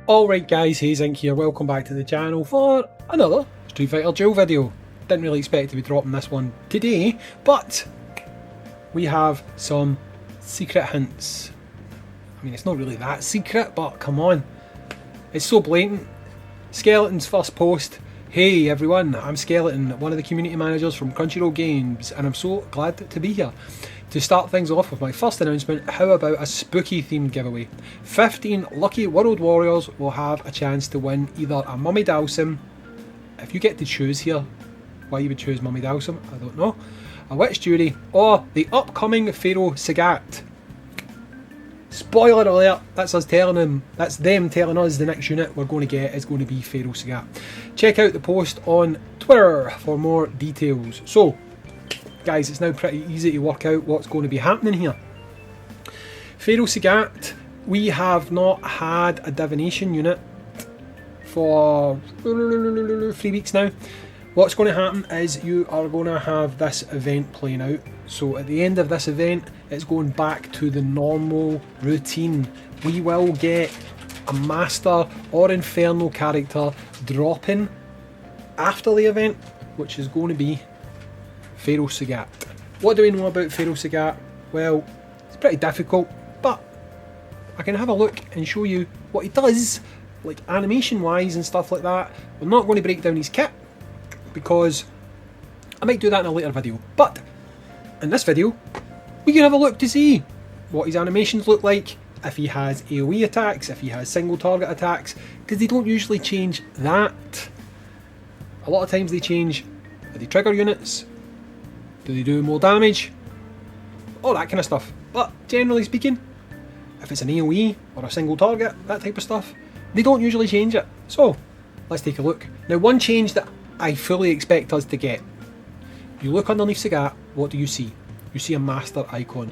Alright guys, Hayzink here, welcome back to the channel for another Street Fighter Duel video. Didn't really expect to be dropping this one today, but we have some secret hints. I mean, it's not really that secret, but come on. It's so blatant. Skeleton's first post. Hey everyone, I'm Skeleton, one of the community managers from Crunchyroll Games, and I'm so glad to be here. To start things off with my first announcement, how about a spooky themed giveaway? 15 lucky World Warriors will have a chance to win either a Mummy Dhalsim, if you get to choose here, why you would choose Mummy Dhalsim, I don't know, a Witch Jury, or the upcoming Pharaoh Sagat. Spoiler alert, that's us telling them, that's them telling us the next unit we're going to get is going to be Pharaoh Sagat. Check out the post on Twitter for more details. So, guys, it's now pretty easy to work out what's going to be happening here. Pharaoh Sagat, we have not had a divination unit for 3 weeks now. What's going to happen is you are going to have this event playing out. So at the end of this event, it's going back to the normal routine. We will get a master or infernal character dropping after the event, which is going to be Pharaoh Sagat. What do we know about Pharaoh Sagat? Well, it's pretty difficult, but I can have a look and show you what he does, like animation wise and stuff like that. We're not going to break down his kit, because I might do that in a later video, but in this video we can have a look to see what his animations look like, if he has AoE attacks, if he has single target attacks, because they don't usually change that. A lot of times they change, are they trigger units? Do they do more damage? All that kind of stuff. But generally speaking, if it's an AoE or a single target, that type of stuff, they don't usually change it. So, let's take a look. Now, one change that I fully expect us to get. You look underneath Sagat, what do you see? You see a master icon.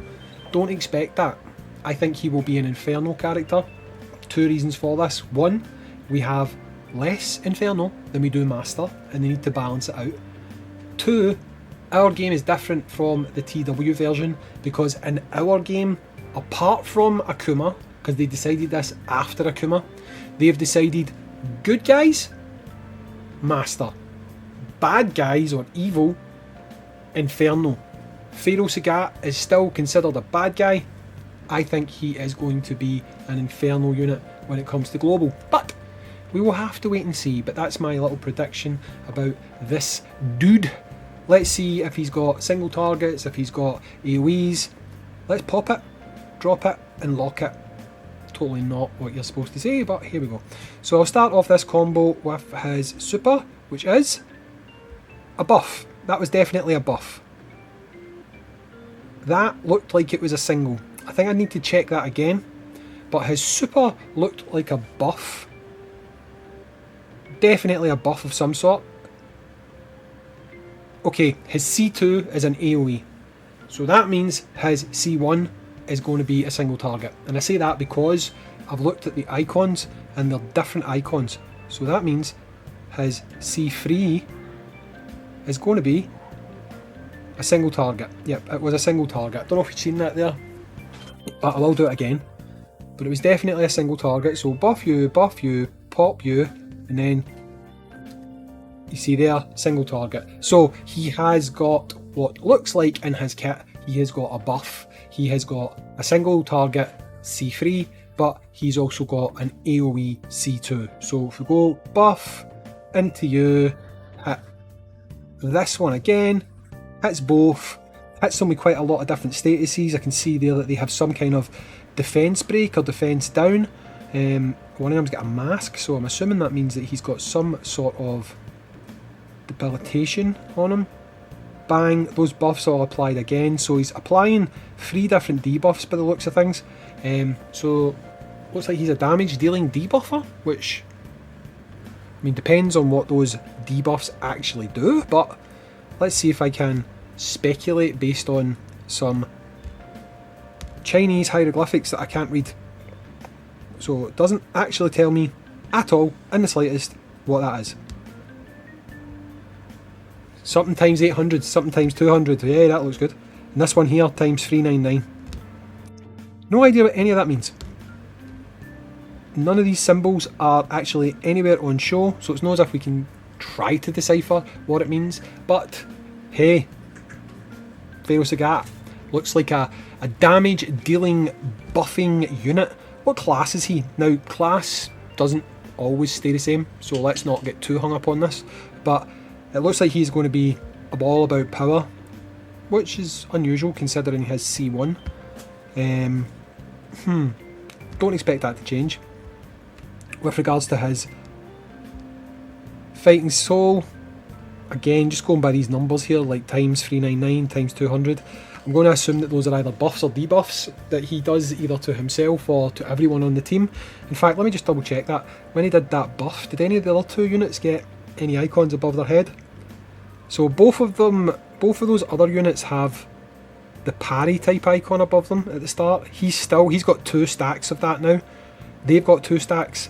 Don't expect that. I think he will be an infernal character. Two reasons for this. One, we have less infernal than we do master, and they need to balance it out. Two, our game is different from the TW version, because in our game, apart from Akuma, because they decided this after Akuma, they've decided good guys, master, bad guys or evil, infernal. Pharaoh Sagat is still considered a bad guy. I think he is going to be an infernal unit when it comes to global, but we will have to wait and see. But that's my little prediction about this dude. Let's see if he's got single targets, if he's got AoEs. Let's pop it, drop it, and lock it. Totally not what you're supposed to say, but here we go. So I'll start off this combo with his super, which is a buff. That was definitely a buff. That looked like it was a single. I think I need to check that again. But his super looked like a buff. Definitely a buff of some sort. Okay, his C2 is an AoE. So that means his C1 is going to be a single target. And I say that because I've looked at the icons and they're different icons. So that means his C3 is going to be a single target. Yep, it was a single target. Don't know if you've seen that there, but I will do it again. But it was definitely a single target. So buff you, pop you, and then you see there, single target. So he has got what looks like in his kit, he has got a buff. He has got a single target C3, but he's also got an AoE C2. So if we go buff into you, hit this one again, hits both, hits them with quite a lot of different statuses. I can see there that they have some kind of defense break or defense down. One of them's got a mask, so I'm assuming that means that he's got some sort of debilitation on him. Bang, those buffs all applied again, so he's applying 3 different debuffs by the looks of things. So looks like he's a damage dealing debuffer, which, I mean, depends on what those debuffs actually do, but let's see if I can speculate based on some Chinese hieroglyphics that I can't read. So it doesn't actually tell me at all, in the slightest, what that is. Something times 800, something times 200, yeah, that looks good. And this one here times 399. No idea what any of that means. none of these symbols are actually anywhere on show, so it's not as if we can try to decipher what it means. But hey, Pharaoh Sagat looks like a damage dealing buffing unit. What class is he? Now, class doesn't always stay the same, so let's not get too hung up on this, but it looks like he's going to be all about power, which is unusual considering his C1. Don't expect that to change. With regards to his fighting soul, again, just going by these numbers here, like times 399, times 200, I'm going to assume that those are either buffs or debuffs that he does either to himself or to everyone on the team. In fact, let me just double check that. When he did that buff, did any of the other two units get any icons above their head? So both of those other units have the parry type icon above them at the start. He's got 2 stacks of that now. They've got 2 stacks.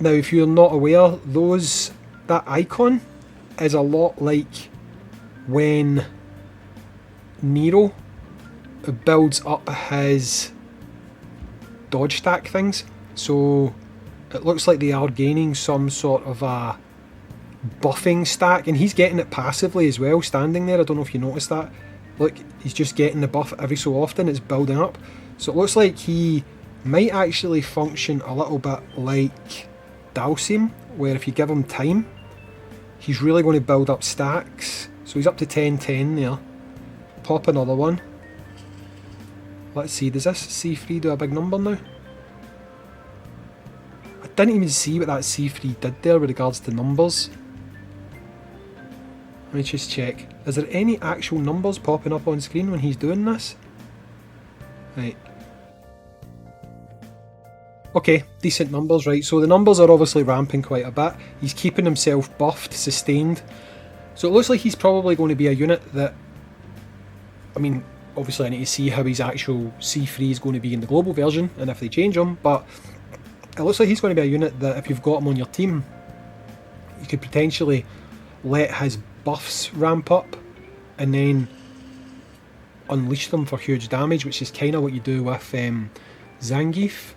Now, if you're not aware, that icon is a lot like when Nero builds up his dodge stack things. So it looks like they are gaining some sort of a buffing stack, and he's getting it passively as well, standing there. I don't know if you noticed that. Look, he's just getting the buff every so often. It's building up. So it looks like he might actually function a little bit like Dalsim, where if you give him time, he's really going to build up stacks. So he's up to 1010 there. Pop another one. Let's see, does this C3 do a big number now? I didn't even see what that C3 did there with regards to numbers. Let me just check. Is there any actual numbers popping up on screen when he's doing this? Right. Okay, decent numbers, right. So the numbers are obviously ramping quite a bit. He's keeping himself buffed, sustained. So it looks like he's probably going to be a unit that... I mean, obviously I need to see how his actual C3 is going to be in the global version and if they change him, but it looks like he's going to be a unit that if you've got him on your team, you could potentially let his buffs ramp up and then unleash them for huge damage, which is kind of what you do with Zangief.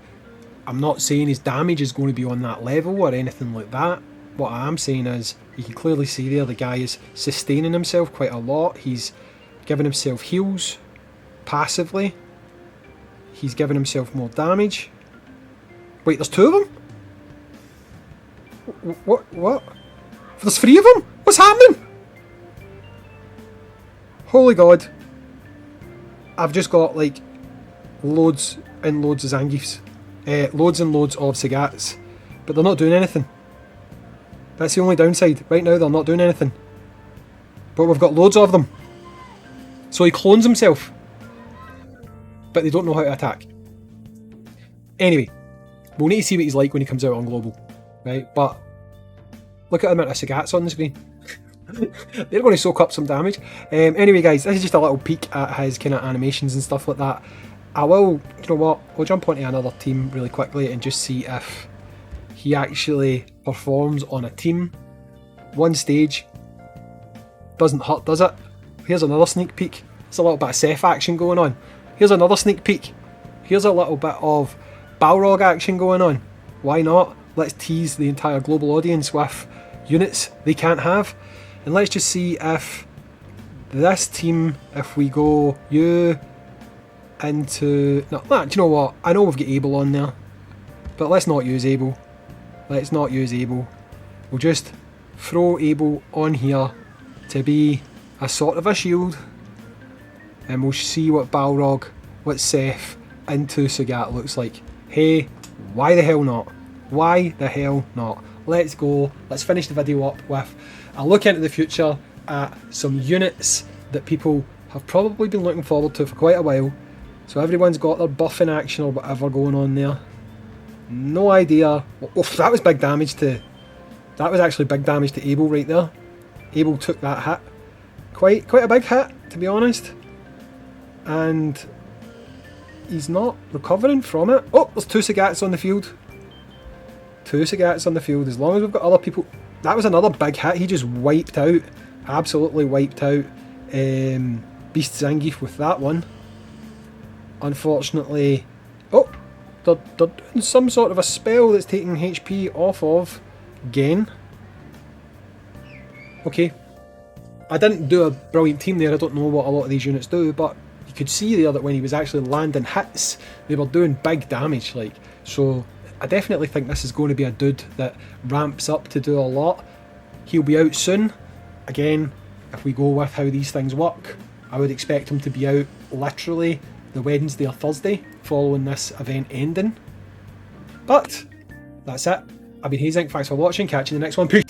I'm not saying his damage is going to be on that level or anything like that. What I am saying is, you can clearly see there the guy is sustaining himself quite a lot. He's giving himself heals passively. He's giving himself more damage. Wait, there's 2 of them? What? There's 3 of them? What's happening? Holy God. I've just got like loads and loads of Zangiefs. Loads and loads of Sagats. But they're not doing anything. That's the only downside. Right now they're not doing anything. But we've got loads of them. So he clones himself. But they don't know how to attack. Anyway, we'll need to see what he's like when he comes out on global. Right? But look at the amount of Sagats on the screen. They're going to soak up some damage. Anyway guys, this is just a little peek at his kind of animations and stuff like that. I will, you know what, we'll jump onto another team really quickly and just see if he actually performs on a team. One stage doesn't hurt, does it? Here's another sneak peek. There's a little bit of Seth action going on. Here's another sneak peek. Here's a little bit of Balrog action going on. Why not? Let's tease the entire global audience with units they can't have. And let's just see if this team, if we go you into... No, do you know what? I know we've got Abel on there, but let's not use Abel. Let's not use Abel. We'll just throw Abel on here to be a sort of a shield, and we'll see what Balrog, what Seth into Sagat looks like. Hey, why the hell not? Why the hell not? Let's go. Let's finish the video up with a look into the future at some units that people have probably been looking forward to for quite a while. So everyone's got their buffing action or whatever going on there. No idea. Oof, that was big damage to... That was actually big damage to Abel right there. Abel took that hit. Quite a big hit, to be honest. And he's not recovering from it. Oh, there's 2 Sagats on the field. 2 Sagats on the field. As long as we've got other people... That was another big hit. He just wiped out. Absolutely wiped out Beast Zangief with that one. Unfortunately... Oh! they're doing some sort of a spell that's taking HP off of Gen. Okay. I didn't do a brilliant team there, I don't know what a lot of these units do, but you could see there that when he was actually landing hits, they were doing big damage, like. So I definitely think this is going to be a dude that ramps up to do a lot. He'll be out soon. Again, if we go with how these things work, I would expect him to be out literally the Wednesday or Thursday following this event ending. But that's it. I've been Hayzink, thanks for watching, catch you in the next one, peace!